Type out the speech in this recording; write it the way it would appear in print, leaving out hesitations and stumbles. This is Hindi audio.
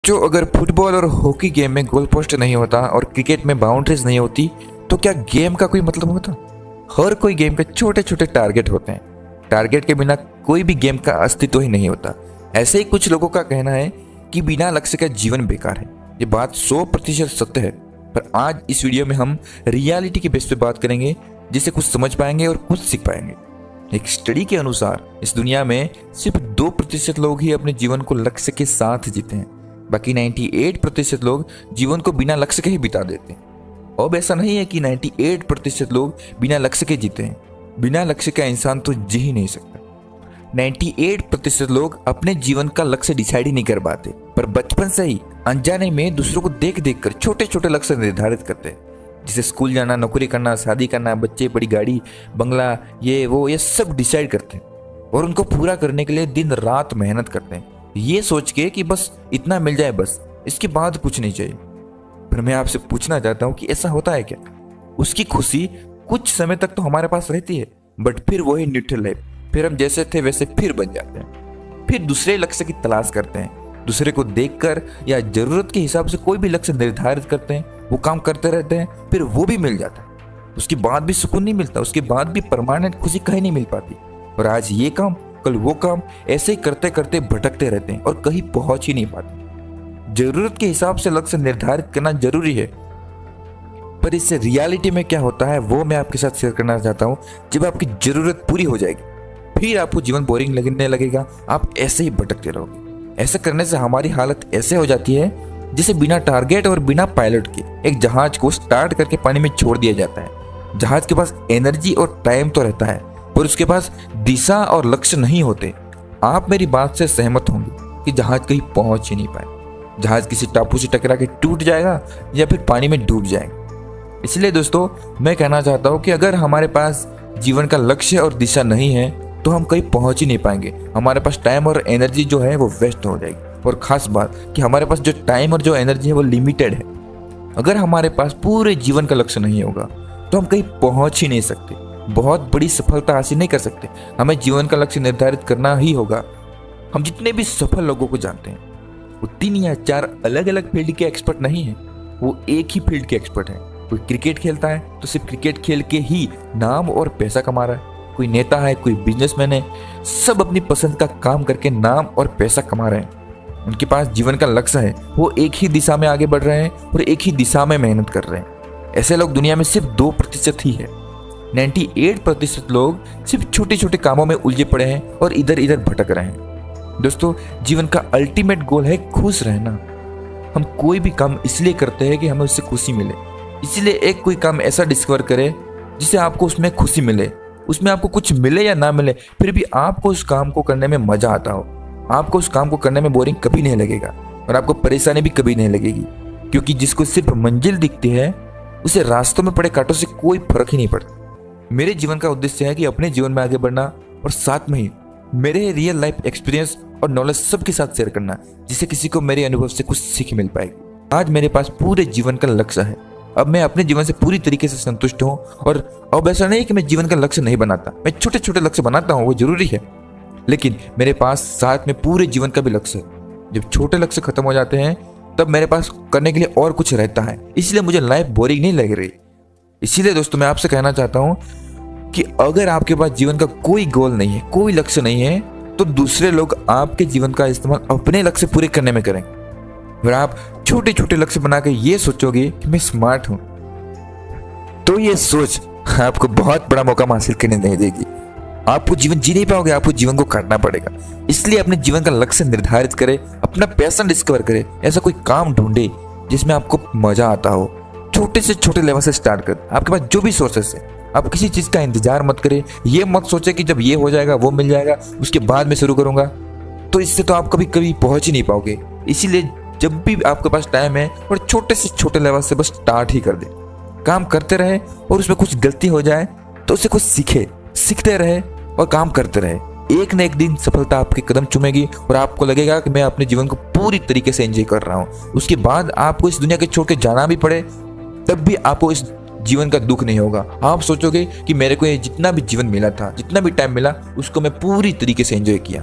जो अगर फुटबॉल और हॉकी गेम में गोल पोस्ट नहीं होता और क्रिकेट में बाउंड्रीज नहीं होती तो क्या गेम का कोई मतलब होता। हर कोई गेम के छोटे छोटे टारगेट होते हैं। टारगेट के बिना कोई भी गेम का अस्तित्व ही नहीं होता। ऐसे ही कुछ लोगों का कहना है कि बिना लक्ष्य का जीवन बेकार है। ये बात 100% सत्य है। पर आज इस वीडियो में हम रियलिटी के बेस पे बात करेंगे, जिससे कुछ समझ पाएंगे और कुछ सीख पाएंगे। एक स्टडी के अनुसार इस दुनिया में सिर्फ 2% लोग ही अपने जीवन को लक्ष्य के साथ जीते हैं। बाकी 98% लोग जीवन को बिना लक्ष्य के ही बिता देते हैं। अब ऐसा नहीं है कि 98% लोग बिना लक्ष्य के जीते हैं। बिना लक्ष्य का इंसान तो जी ही नहीं सकता। 98% लोग अपने जीवन का लक्ष्य डिसाइड ही नहीं कर पाते, पर बचपन से ही अनजाने में दूसरों को देख देख कर छोटे छोटे लक्ष्य निर्धारित करते हैं। जैसे स्कूल जाना, नौकरी करना, शादी करना, बच्चे, बड़ी गाड़ी, बंगला, ये सब डिसाइड करते हैं और उनको पूरा करने के लिए दिन रात मेहनत करते हैं, ये सोच के कि बस इतना मिल जाए, बस इसके बाद कुछ नहीं चाहिए। पर मैं आपसे पूछना चाहता हूँ कि ऐसा होता है क्या? उसकी खुशी कुछ समय तक तो हमारे पास रहती है, बट फिर वही न्यूट्रल है। फिर हम जैसे थे वैसे फिर बन जाते हैं। फिर दूसरे लक्ष्य की तलाश करते हैं, दूसरे को देखकर या जरूरत के हिसाब से कोई भी लक्ष्य निर्धारित करते हैं, वो काम करते रहते हैं, फिर वो भी मिल जाता है। उसके बाद भी सुकून नहीं मिलता, उसके बाद भी परमानेंट खुशी कहीं नहीं मिल पाती। और आज ये काम, कल वो काम, ऐसे ही करते करते भटकते रहते हैं और कहीं पहुंच ही नहीं पाते। जरूरत के हिसाब से लक्ष्य निर्धारित करना जरूरी है, पर इससे रियलिटी में क्या होता है वो मैं आपके साथ शेयर करना चाहता हूँ। जब आपकी जरूरत पूरी हो जाएगी फिर आपको जीवन बोरिंग लगने लगेगा, आप ऐसे ही भटकते रहोगे। ऐसा करने से हमारी हालत ऐसे हो जाती है जैसे बिना टारगेट और बिना पायलट के एक जहाज को स्टार्ट करके पानी में छोड़ दिया जाता है। जहाज के पास एनर्जी और टाइम तो रहता है, पर उसके पास दिशा और लक्ष्य नहीं होते। आप मेरी बात से सहमत होंगे कि जहाज कहीं पहुंच ही नहीं पाए। जहाज किसी टापू से टकरा के टूट जाएगा या फिर पानी में डूब जाएगा। इसलिए दोस्तों, मैं कहना चाहता हूं कि अगर हमारे पास जीवन का लक्ष्य और दिशा नहीं है तो हम कहीं पहुंच ही नहीं पाएंगे। हमारे पास टाइम और एनर्जी जो है वो वेस्ट हो जाएगी। और खास बात कि हमारे पास जो टाइम और जो एनर्जी है वो लिमिटेड है। अगर हमारे पास पूरे जीवन का लक्ष्य नहीं होगा तो हम कहीं पहुंच ही नहीं सकते, बहुत बड़ी सफलता हासिल नहीं कर सकते। हमें जीवन का लक्ष्य निर्धारित करना ही होगा। हम जितने भी सफल लोगों को जानते हैं वो 3 या 4 अलग अलग फील्ड के एक्सपर्ट नहीं हैं, वो एक ही फील्ड के एक्सपर्ट हैं। कोई क्रिकेट खेलता है तो सिर्फ क्रिकेट खेल के ही नाम और पैसा कमा रहा है। कोई नेता है, कोई बिजनेसमैन है, सब अपनी पसंद का काम करके नाम और पैसा कमा रहे हैं। उनके पास जीवन का लक्ष्य है, वो एक ही दिशा में आगे बढ़ रहे हैं और एक ही दिशा में मेहनत कर रहे हैं। ऐसे लोग दुनिया में सिर्फ 2% ही है। 98% लोग सिर्फ छोटे छोटे कामों में उलझे पड़े हैं और इधर इधर भटक रहे हैं। दोस्तों, जीवन का अल्टीमेट गोल है खुश रहना। हम कोई भी काम इसलिए करते हैं कि हमें उससे खुशी मिले। इसलिए एक कोई काम ऐसा डिस्कवर करें जिससे आपको उसमें खुशी मिले। उसमें आपको कुछ मिले या ना मिले, फिर भी आपको उस काम को करने में मजा आता हो। आपको उस काम को करने में बोरिंग कभी नहीं लगेगा और आपको परेशानी भी कभी नहीं लगेगी, क्योंकि जिसको सिर्फ मंजिल दिखती है उसे रास्तों में पड़े कांटों से कोई फर्क ही नहीं पड़ता। मेरे जीवन का उद्देश्य है कि अपने जीवन में आगे बढ़ना और साथ में ही मेरे रियल लाइफ एक्सपीरियंस और नॉलेज सबके साथ शेयर करना, जिससे किसी को मेरे अनुभव से कुछ सीख मिल पाएगी। आज मेरे पास पूरे जीवन का लक्ष्य है। अब मैं अपने जीवन से पूरी तरीके से संतुष्ट हूँ। और अब ऐसा नहीं कि मैं जीवन का लक्ष्य नहीं बनाता, मैं छोटे छोटे लक्ष्य बनाता हूँ, वो जरूरी है, लेकिन मेरे पास साथ में पूरे जीवन का भी लक्ष्य है। जब छोटे लक्ष्य खत्म हो जाते हैं तब मेरे पास करने के लिए और कुछ रहता है, इसलिए मुझे लाइफ बोरिंग नहीं लग रही। इसीलिए दोस्तों, मैं आपसे कहना चाहता हूँ कि अगर आपके पास जीवन का कोई गोल नहीं है, कोई लक्ष्य नहीं है, तो दूसरे लोग आपके जीवन का इस्तेमाल अपने लक्ष्य पूरे करने में करेंगे। अगर आप छोटे छोटे लक्ष्य बना के ये सोचोगे कि मैं स्मार्ट हूं, तो ये सोच आपको बहुत बड़ा मौका हासिल करने नहीं देगी। आपको जीवन जी नहीं पाओगे, आपको जीवन को काटना पड़ेगा। इसलिए अपने जीवन का लक्ष्य निर्धारित करें, अपना पैशन डिस्कवर करें, ऐसा कोई काम ढूंढे जिसमें आपको मजा आता हो। छोटे से छोटे लेवल से स्टार्ट करें। आपके पास जो भी सोर्सेस है, आप किसी चीज का इंतजार मत करें। ये मत सोचे कि जब ये हो जाएगा, वो मिल जाएगा, उसके बाद मैं शुरू करूंगा, तो इससे तो आप कभी कभी पहुंच ही नहीं पाओगे। इसीलिए जब भी आपके पास टाइम है और छोटे से छोटे लेवल से बस स्टार्ट ही कर दे। काम करते रहे और उसमें कुछ गलती हो जाए तो उससे कुछ सीखते रहे और काम करते रहे। एक न एक दिन सफलता आपके कदम चूमेगी और आपको लगेगा कि मैं अपने जीवन को पूरी तरीके से एंजॉय कर रहा हूँ। उसके बाद आपको इस दुनिया के छोड़ के जाना भी पड़े तब भी आपको इस जीवन का दुख नहीं होगा। आप सोचोगे कि मेरे को ये जितना भी जीवन मिला था, जितना भी टाइम मिला, उसको मैं पूरी तरीके से एंजॉय किया।